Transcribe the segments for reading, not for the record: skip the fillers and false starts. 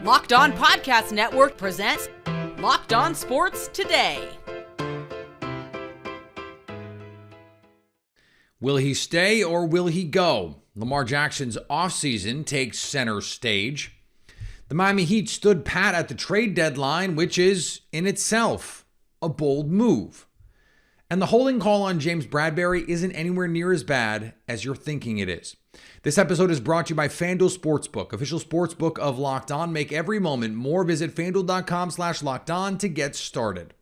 Locked On Podcast Network presents Locked On Sports Today. Will he stay or will he go? Lamar Jackson's offseason takes center stage. The Miami Heat stood pat at the trade deadline, which is, in itself, a bold move. And the holding call on James Bradberry isn't anywhere near as bad as you're thinking it is. This episode is brought to you by FanDuel Sportsbook, official sportsbook of Locked On. Make every moment more. Visit FanDuel.com/LockedOn to get started.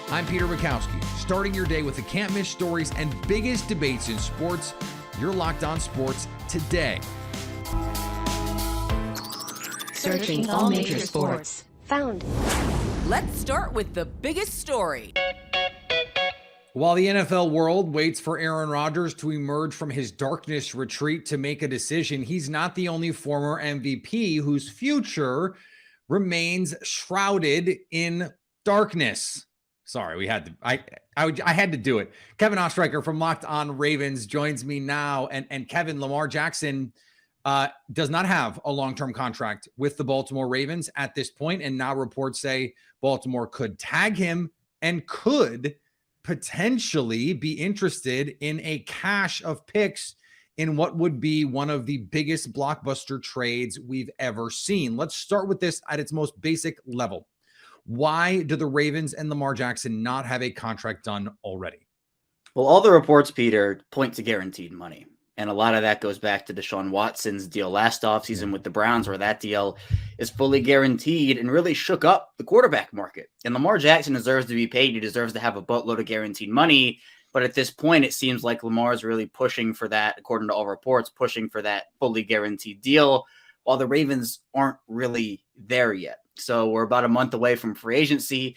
I'm Peter Bukowski, starting your day with the can't-miss stories and biggest debates in sports. You're Locked On Sports Today. Searching all major sports. Found. Let's start with the biggest story. While the NFL world waits for Aaron Rodgers to emerge from his darkness retreat to make a decision, he's not the only former MVP whose future remains shrouded in darkness. Sorry, I had to do it. Kevin Ostreicher from Locked On Ravens joins me now. And Kevin, Lamar Jackson does not have a long-term contract with the Baltimore Ravens at this point, and now reports say Baltimore could tag him and could potentially be interested in a cache of picks in what would be one of the biggest blockbuster trades we've ever seen. Let's start with this at its most basic level. Why do the Ravens and Lamar Jackson not have a contract done already? Well, all the reports, Peter, point to guaranteed money. And a lot of that goes back to Deshaun Watson's deal last offseason with the Browns, where that deal is fully guaranteed and really shook up the quarterback market. And Lamar Jackson deserves to be paid. He deserves to have a boatload of guaranteed money. But at this point, it seems like Lamar is really pushing for that, according to all reports, pushing for that fully guaranteed deal, while the Ravens aren't really there yet. So we're about a month away from free agency.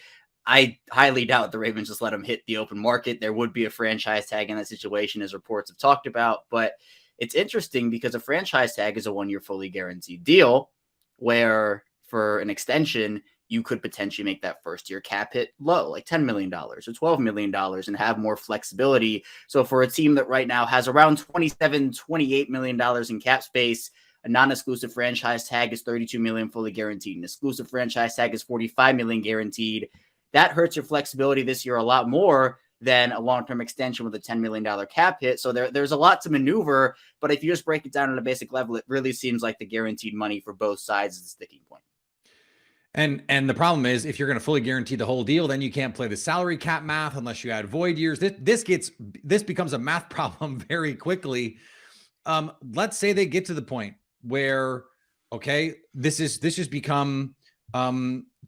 I highly doubt the Ravens just let him hit the open market. There would be a franchise tag in that situation, as reports have talked about. But it's interesting because a franchise tag is a one-year fully guaranteed deal where for an extension, you could potentially make that first-year cap hit low, like $10 million or $12 million, and have more flexibility. So for a team that right now has around $28 million in cap space, a non-exclusive franchise tag is $32 million fully guaranteed. An exclusive franchise tag is $45 million guaranteed. That hurts your flexibility this year a lot more than a long-term extension with a $10 million cap hit. So there's a lot to maneuver, but if you just break it down at a basic level, it really seems like the guaranteed money for both sides is the sticking point. And the problem is, if you're going to fully guarantee the whole deal, then you can't play the salary cap math unless you add void years. This becomes a math problem very quickly. Let's say they get to the point where, okay, this has become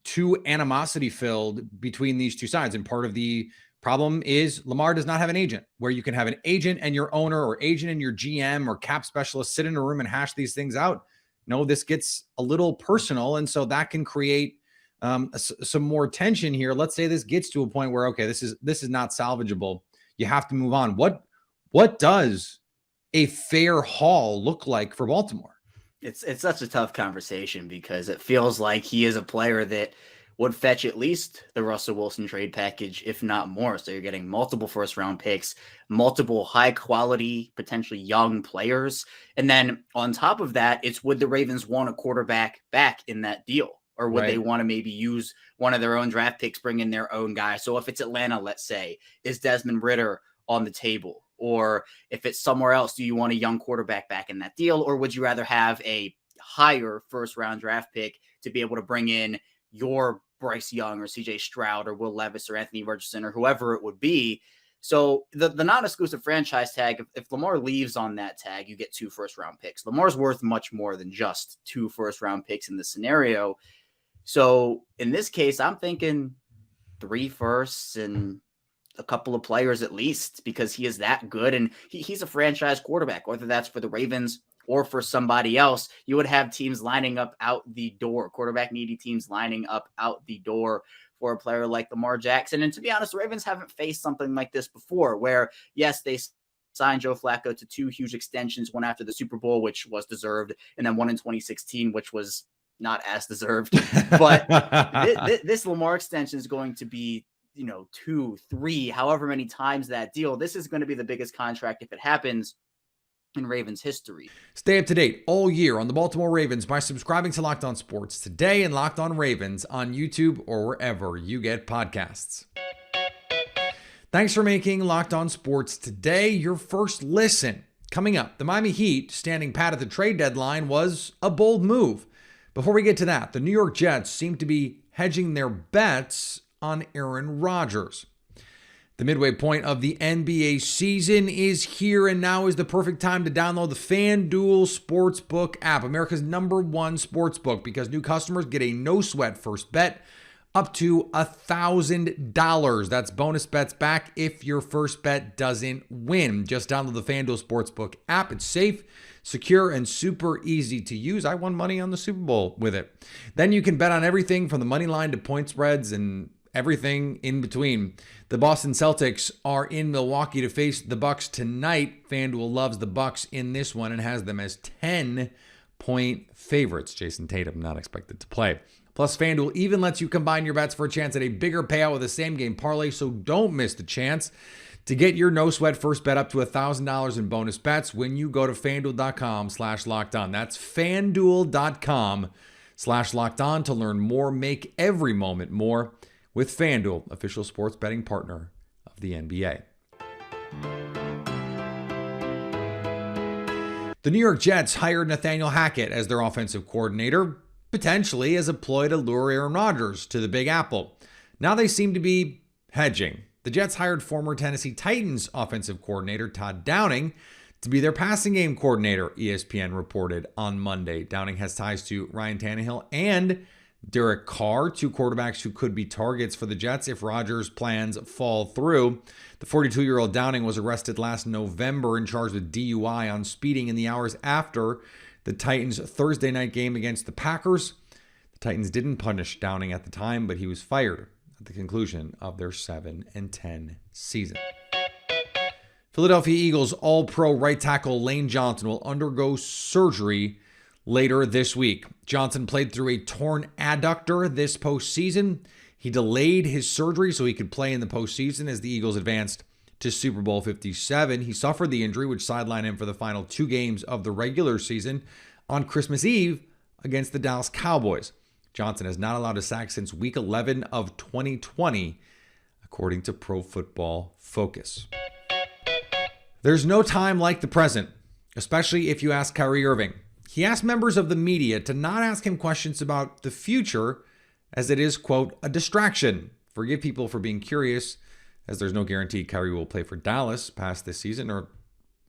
too animosity filled between these two sides. And part of the problem is Lamar does not have an agent, where you can have an agent and your owner, or agent and your GM or cap specialist sit in a room and hash these things out. No, this gets a little personal. And so that can create some more tension here. Let's say this gets to a point where, okay, this is not salvageable. You have to move on. What does a fair haul look like for Baltimore? It's such a tough conversation because it feels like he is a player that would fetch at least the Russell Wilson trade package, if not more. So you're getting multiple first-round picks, multiple high-quality, potentially young players. And then on top of that, it's would the Ravens want a quarterback back in that deal? Or would they want to maybe use one of their own draft picks, bring in their own guy? So if it's Atlanta, let's say, is Desmond Ridder on the table? Or if it's somewhere else, do you want a young quarterback back in that deal? Or would you rather have a higher first-round draft pick to be able to bring in your Bryce Young or CJ Stroud or Will Levis or Anthony Richardson or whoever it would be? So the non-exclusive franchise tag, if Lamar leaves on that tag, you get 2 first-round picks. Lamar's worth much more than just 2 first-round picks in this scenario. So in this case, I'm thinking 3 firsts and a couple of players at least, because he is that good. And he's a franchise quarterback, whether that's for the Ravens or for somebody else. You would have teams lining up out the door, quarterback needy teams lining up out the door for a player like Lamar Jackson. And to be honest, the Ravens haven't faced something like this before, where yes, they signed Joe Flacco to 2 huge extensions, one after the Super Bowl, which was deserved, and then one in 2016, which was not as deserved. But this Lamar extension is going to be 2, 3, however many times that deal. This is going to be the biggest contract if it happens. in Ravens history. Stay up to date all year on the Baltimore Ravens by subscribing to Locked On Sports Today and Locked On Ravens on YouTube or wherever you get podcasts. Thanks for making Locked On Sports Today your first listen. Coming up, the Miami Heat standing pat at the trade deadline was a bold move. Before we get to that, the New York Jets seem to be hedging their bets on Aaron Rodgers. The midway point of the NBA season is here, and now is the perfect time to download the FanDuel Sportsbook app, America's #1 sportsbook, because new customers get a no-sweat first bet up to $1,000. That's bonus bets back if your first bet doesn't win. Just download the FanDuel Sportsbook app. It's safe, secure, and super easy to use. I won money on the Super Bowl with it. Then you can bet on everything from the money line to point spreads and everything in between. The Boston Celtics are in Milwaukee to face the Bucks tonight. FanDuel loves the Bucks in this one and has them as 10-point favorites. Jason Tatum not expected to play. Plus, FanDuel even lets you combine your bets for a chance at a bigger payout with a same-game parlay, so don't miss the chance to get your no-sweat first bet up to $1,000 in bonus bets when you go to FanDuel.com/lockedon. That's FanDuel.com/lockedon to learn more. Make every moment more with FanDuel, official sports betting partner of the NBA. The New York Jets hired Nathaniel Hackett as their offensive coordinator, potentially as a ploy to lure Aaron Rodgers to the Big Apple. Now they seem to be hedging. The Jets hired former Tennessee Titans offensive coordinator Todd Downing to be their passing game coordinator, ESPN reported on Monday. Downing has ties to Ryan Tannehill and Derek Carr, two quarterbacks who could be targets for the Jets if Rodgers' plans fall through. The 42-year-old Downing was arrested last November and charged with DUI on speeding in the hours after the Titans' Thursday night game against the Packers. The Titans didn't punish Downing at the time, but he was fired at the conclusion of their 7-10 season. Philadelphia Eagles All-Pro right tackle Lane Johnson will undergo surgery later this week. Johnson played through a torn adductor this postseason. He delayed his surgery so he could play in the postseason as the Eagles advanced to Super Bowl 57. He suffered the injury, which sidelined him for the final 2 games of the regular season on Christmas Eve against the Dallas Cowboys. Johnson has not allowed a sack since Week 11 of 2020, according to Pro Football Focus. There's no time like the present, especially if you ask Kyrie Irving. He asked members of the media to not ask him questions about the future, as it is, quote, a distraction. Forgive people for being curious, as there's no guarantee Kyrie will play for Dallas past this season or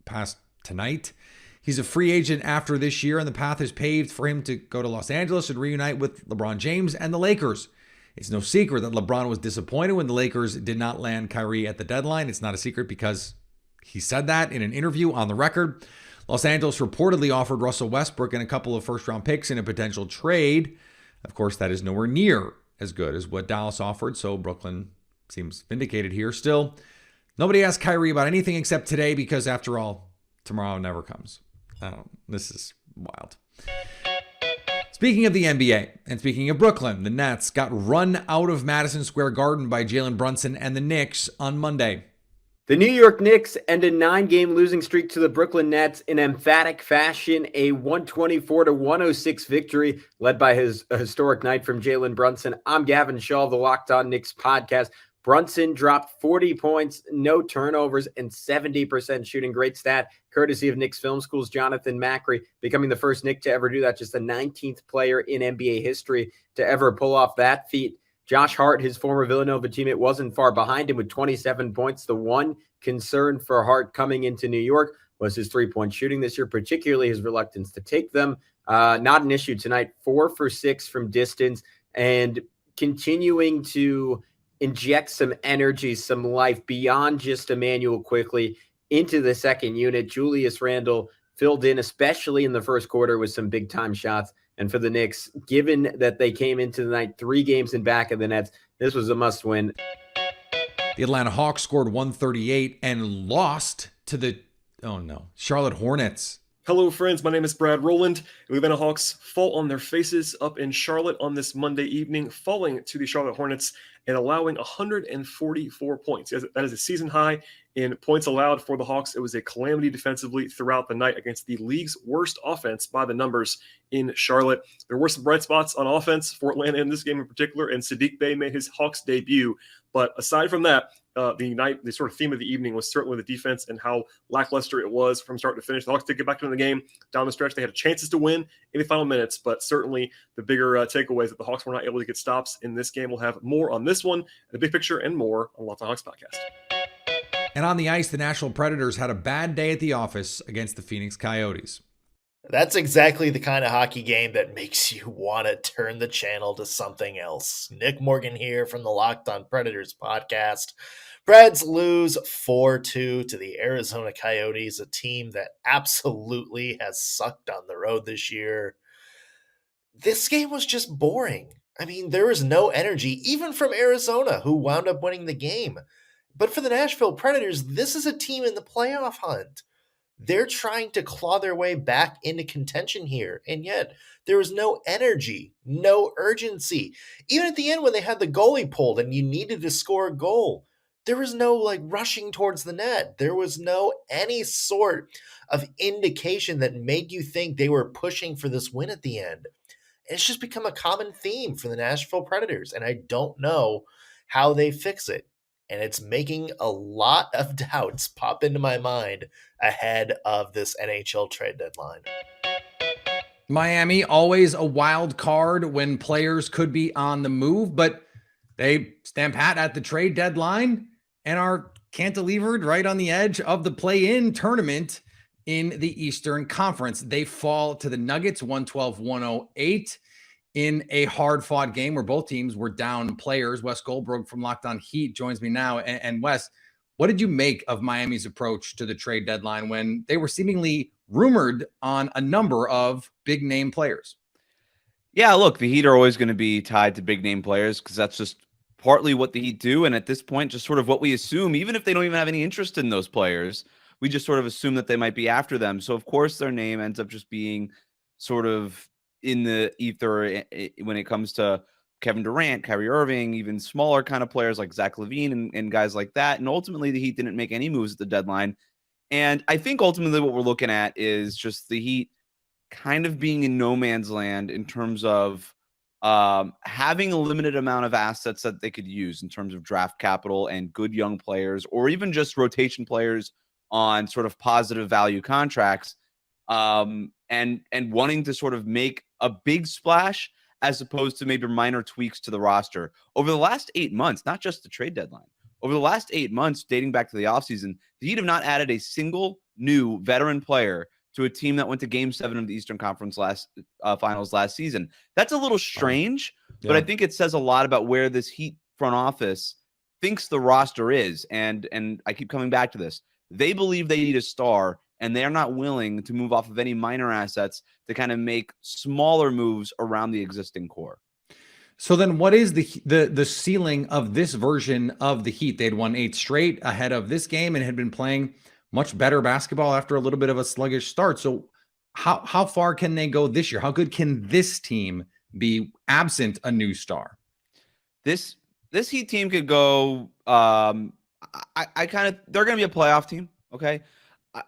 past tonight. He's a free agent after this year, and the path is paved for him to go to Los Angeles and reunite with LeBron James and the Lakers. It's no secret that LeBron was disappointed when the Lakers did not land Kyrie at the deadline. It's not a secret because he said that in an interview on the record. Los Angeles reportedly offered Russell Westbrook and a couple of first-round picks in a potential trade. Of course, that is nowhere near as good as what Dallas offered, so Brooklyn seems vindicated here. Still, nobody asked Kyrie about anything except today because, after all, tomorrow never comes. This is wild. Speaking of the NBA, and speaking of Brooklyn, the Nets got run out of Madison Square Garden by Jalen Brunson and the Knicks on Monday. The New York Knicks end a 9-game losing streak to the Brooklyn Nets in emphatic fashion, a 124-106 victory led by a historic night from Jalen Brunson. I'm Gavin Shaw of the Locked On Knicks podcast. Brunson dropped 40 points, no turnovers, and 70% shooting. Great stat, courtesy of Knicks Film School's Jonathan Macri, becoming the first Knick to ever do that, just the 19th player in NBA history to ever pull off that feat. Josh Hart, his former Villanova teammate, wasn't far behind him with 27 points. The one concern for Hart coming into New York was his three-point shooting this year, particularly his reluctance to take them. Not an issue tonight, 4 for 6 from distance, and continuing to inject some energy, some life beyond just Emmanuel Quickly into the second unit. Julius Randle filled in, especially in the first quarter, with some big-time shots. And for the Knicks, given that they came into the night 3 games in back of the Nets, this was a must-win. The Atlanta Hawks scored 138 and lost to the, Charlotte Hornets. Hello, friends. My name is Brad Rowland. The Atlanta Hawks fall on their faces up in Charlotte on this Monday evening, falling to the Charlotte Hornets and allowing 144 points. That is a season high in points allowed for the Hawks. It was a calamity defensively throughout the night against the league's worst offense by the numbers in Charlotte. There were some bright spots on offense for Atlanta in this game in particular, and Sadiq Bey made his Hawks debut. But aside from that, the sort of theme of the evening was certainly the defense and how lackluster it was from start to finish. The Hawks did get back into the game down the stretch. They had chances to win in the final minutes, but certainly the bigger takeaway is that the Hawks were not able to get stops in this game. We'll have more on this one, the big picture, and more on Locked On Hawks podcast. And on the ice, the Nashville Predators had a bad day at the office against the Phoenix Coyotes. That's exactly the kind of hockey game that makes you want to turn the channel to something else. Nick Morgan here from the Locked On Predators podcast. Preds lose 4-2 to the Arizona Coyotes, a team that absolutely has sucked on the road this year. This game was just boring. I mean, there was no energy, even from Arizona, who wound up winning the game. But for the Nashville Predators, this is a team in the playoff hunt. They're trying to claw their way back into contention here, and yet there was no energy, no urgency. Even at the end when they had the goalie pulled and you needed to score a goal, there was no rushing towards the net. There was no any sort of indication that made you think they were pushing for this win at the end. It's just become a common theme for the Nashville Predators, and I don't know how they fix it. And it's making a lot of doubts pop into my mind ahead of this NHL trade deadline. Miami, always a wild card when players could be on the move, but they stand pat at the trade deadline and are cantilevered right on the edge of the play-in tournament in the Eastern Conference. They fall to the Nuggets 112-108 in a hard-fought game where both teams were down players. Wes Goldberg from Locked On Heat joins me now. And Wes, what did you make of Miami's approach to the trade deadline when they were seemingly rumored on a number of big-name players? Yeah, look, the Heat are always going to be tied to big-name players because that's just partly what the Heat do. And at this point, just sort of what we assume, even if they don't even have any interest in those players, we just sort of assume that they might be after them. So, of course, their name ends up just being sort of in the ether when it comes to Kevin Durant, Kyrie Irving, even smaller kind of players like Zach LaVine and guys like that. And ultimately, the Heat didn't make any moves at the deadline. And I think ultimately what we're looking at is just the Heat kind of being in no man's land in terms of having a limited amount of assets that they could use in terms of draft capital and good young players, or even just rotation players on sort of positive value contracts, and wanting to sort of make a big splash as opposed to maybe minor tweaks to the roster. Over the last 8 months, not just the trade deadline, over the last 8 months, dating back to the offseason, the Heat have not added a single new veteran player to a team that went to Game 7 of the Eastern Conference Finals last season. That's a little strange, but I think it says a lot about where this Heat front office thinks the roster is. And I keep coming back to this. They believe they need a star, and they're not willing to move off of any minor assets to kind of make smaller moves around the existing core. So then what is the ceiling of this version of the Heat? They'd won 8 straight ahead of this game and had been playing much better basketball after a little bit of a sluggish start. So how far can they go this year? How good can this team be absent a new star? This Heat team could go, they're going to be a playoff team. Okay.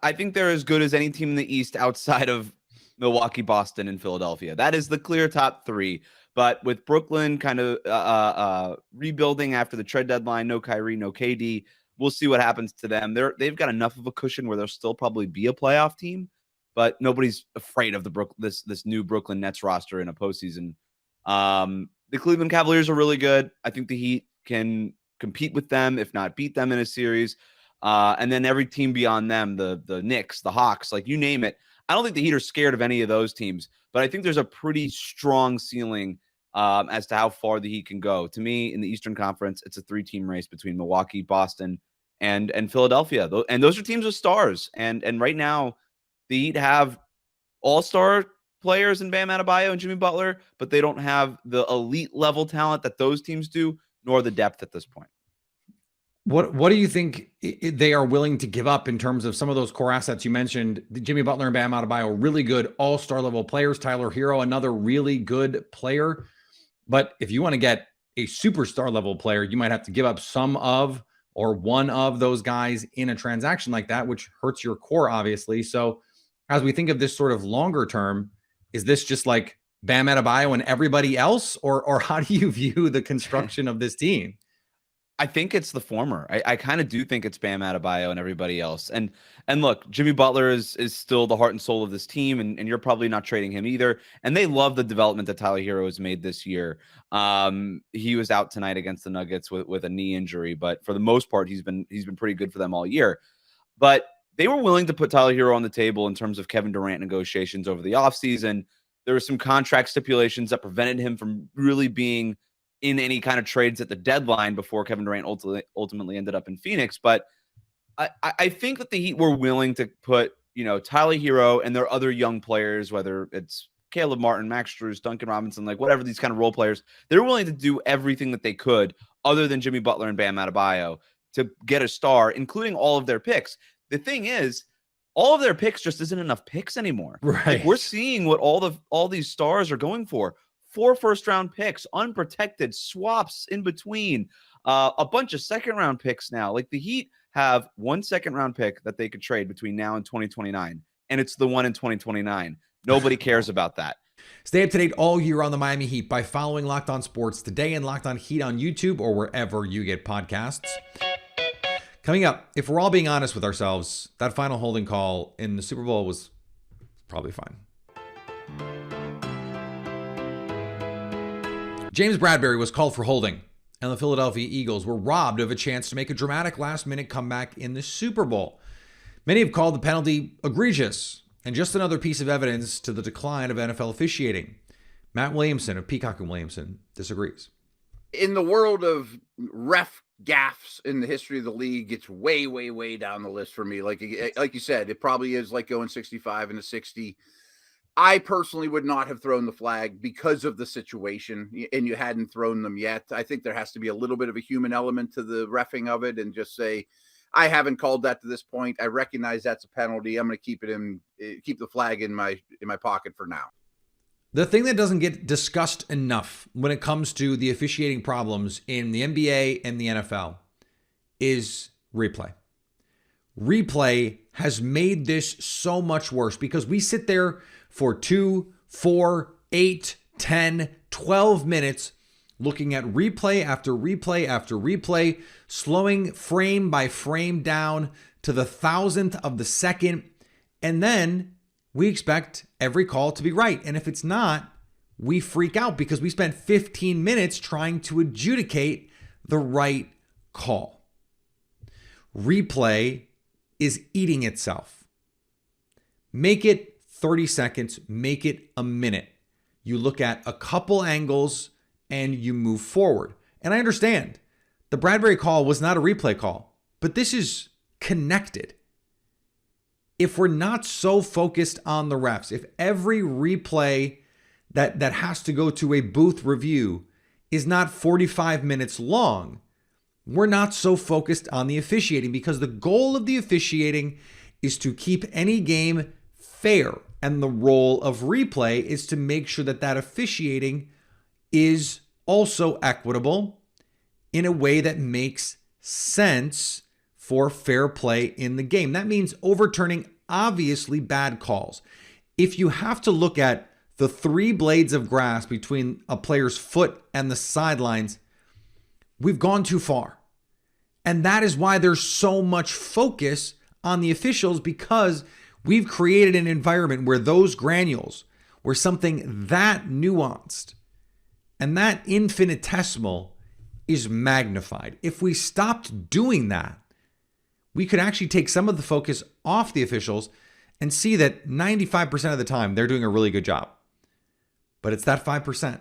I think they're as good as any team in the East outside of Milwaukee, Boston, and Philadelphia. That is the clear top 3. But with Brooklyn kind of rebuilding after the trade deadline, no Kyrie, no KD, we'll see what happens to them. They've got enough of a cushion where they'll still probably be a playoff team, but nobody's afraid of this new Brooklyn Nets roster in a postseason. The Cleveland Cavaliers are really good. I think the Heat can compete with them, if not beat them in a series. And then every team beyond them, the Knicks, the Hawks, like you name it. I don't think the Heat are scared of any of those teams, but I think there's a pretty strong ceiling as to how far the Heat can go. To me, in the Eastern Conference, it's a 3-team race between Milwaukee, Boston, and Philadelphia. And those are teams with stars. And right now, the Heat have all-star players in Bam Adebayo and Jimmy Butler, but they don't have the elite level talent that those teams do, nor the depth at this point. What do you think they are willing to give up in terms of some of those core assets? You mentioned Jimmy Butler and Bam Adebayo, really good all-star level players. Tyler Hero, another really good player. But if you want to get a superstar level player, you might have to give up some of or one of those guys in a transaction like that, which hurts your core, obviously. So as we think of this sort of longer term, is this just like Bam Adebayo and everybody else? Or how do you view the construction of this team? I think it's the former. I kind of do think it's Bam Adebayo and everybody else. And look, Jimmy Butler is still the heart and soul of this team, and you're probably not trading him either. And they love the development that Tyler Hero has made this year. He was out tonight against the Nuggets with a knee injury, but for the most part, he's been pretty good for them all year. But they were willing to put Tyler Hero on the table in terms of Kevin Durant negotiations over the offseason. There were some contract stipulations that prevented him from really being in any kind of trades at the deadline before Kevin Durant ultimately ended up in Phoenix. But I think that the Heat were willing to put, Tyler Hero and their other young players, whether it's Caleb Martin, Max Strus, Duncan Robinson, like whatever these kind of role players, they're willing to do everything that they could other than Jimmy Butler and Bam Adebayo to get a star, including all of their picks. The thing is, all of their picks just isn't enough picks anymore. Right. Like, we're seeing what all these stars are going for. 4 first-round picks, unprotected, swaps in between, a bunch of second-round picks now. Like, the Heat have 1 second-round pick that they could trade between now and 2029, and it's the one in 2029. Nobody cares about that. Stay up to date all year on the Miami Heat by following Locked On Sports Today and Locked On Heat on YouTube or wherever you get podcasts. Coming up, if we're all being honest with ourselves, that final holding call in the Super Bowl was probably fine. James Bradberry was called for holding, and the Philadelphia Eagles were robbed of a chance to make a dramatic last-minute comeback in the Super Bowl. Many have called the penalty egregious and just another piece of evidence to the decline of NFL officiating. Matt Williamson of Peacock and Williamson disagrees. In the world of ref gaffes in the history of the league, it's way, way, way down the list for me. Like you said, it probably is like going 65 into 60. I personally would not have thrown the flag because of the situation, and you hadn't thrown them yet. I think there has to be a little bit of a human element to the reffing of it, and just say, I haven't called that to this point. I recognize that's a penalty. I'm going to keep the flag in my pocket for now. The thing that doesn't get discussed enough when it comes to the officiating problems in the NBA and the NFL is replay. Replay has made this so much worse because we sit there for 2, 4, 8, 10, 12 minutes looking at replay after replay after replay, slowing frame by frame down to the thousandth of the second, and then we expect every call to be right. And if it's not, we freak out because we spent 15 minutes trying to adjudicate the right call. Replay is eating itself. Make it 30 seconds, make it a minute. You look at a couple angles and you move forward. And I understand the Bradberry call was not a replay call, but this is connected. If we're not so focused on the refs, if every replay that has to go to a booth review is not 45 minutes long, we're not so focused on the officiating, because the goal of the officiating is to keep any game fair. And the role of replay is to make sure that that officiating is also equitable in a way that makes sense for fair play in the game. That means overturning obviously bad calls. If you have to look at the 3 blades of grass between a player's foot and the sidelines, we've gone too far. And that is why there's so much focus on the officials, because we've created an environment where those granules, where something that nuanced and that infinitesimal is magnified. If we stopped doing that, we could actually take some of the focus off the officials and see that 95% of the time they're doing a really good job. But it's that 5%.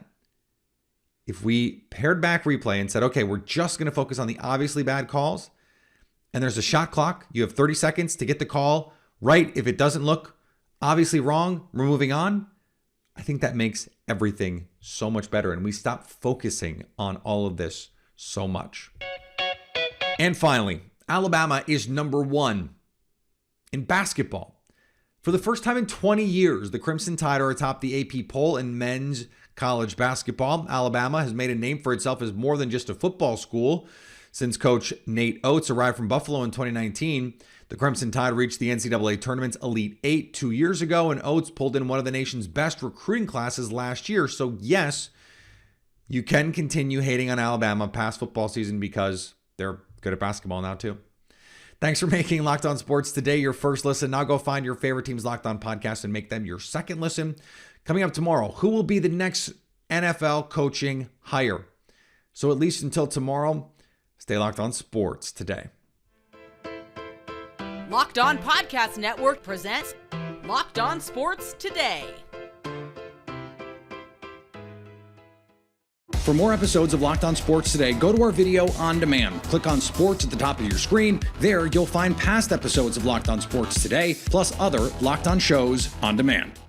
If we pared back replay and said, okay, we're just going to focus on the obviously bad calls, and there's a shot clock, you have 30 seconds to get the call right. If it doesn't look obviously wrong, we're moving on. I think that makes everything so much better, and we stop focusing on all of this so much. And finally, Alabama is number 1 in basketball. For the first time in 20 years, the Crimson Tide are atop the AP poll in men's college basketball. Alabama has made a name for itself as more than just a football school. Since coach Nate Oates arrived from Buffalo in 2019, the Crimson Tide reached the NCAA Tournament's Elite Eight 2 years ago, and Oates pulled in one of the nation's best recruiting classes last year. So yes, you can continue hating on Alabama past football season because they're good at basketball now too. Thanks for making Locked On Sports Today your first listen. Now go find your favorite team's Locked On podcast and make them your second listen. Coming up tomorrow, who will be the next NFL coaching hire? So at least until tomorrow, stay locked on sports today. Locked On Podcast Network presents Locked On Sports Today. For more episodes of Locked On Sports Today, go to our video on demand. Click on sports at the top of your screen. There, you'll find past episodes of Locked On Sports Today, plus other Locked On shows on demand.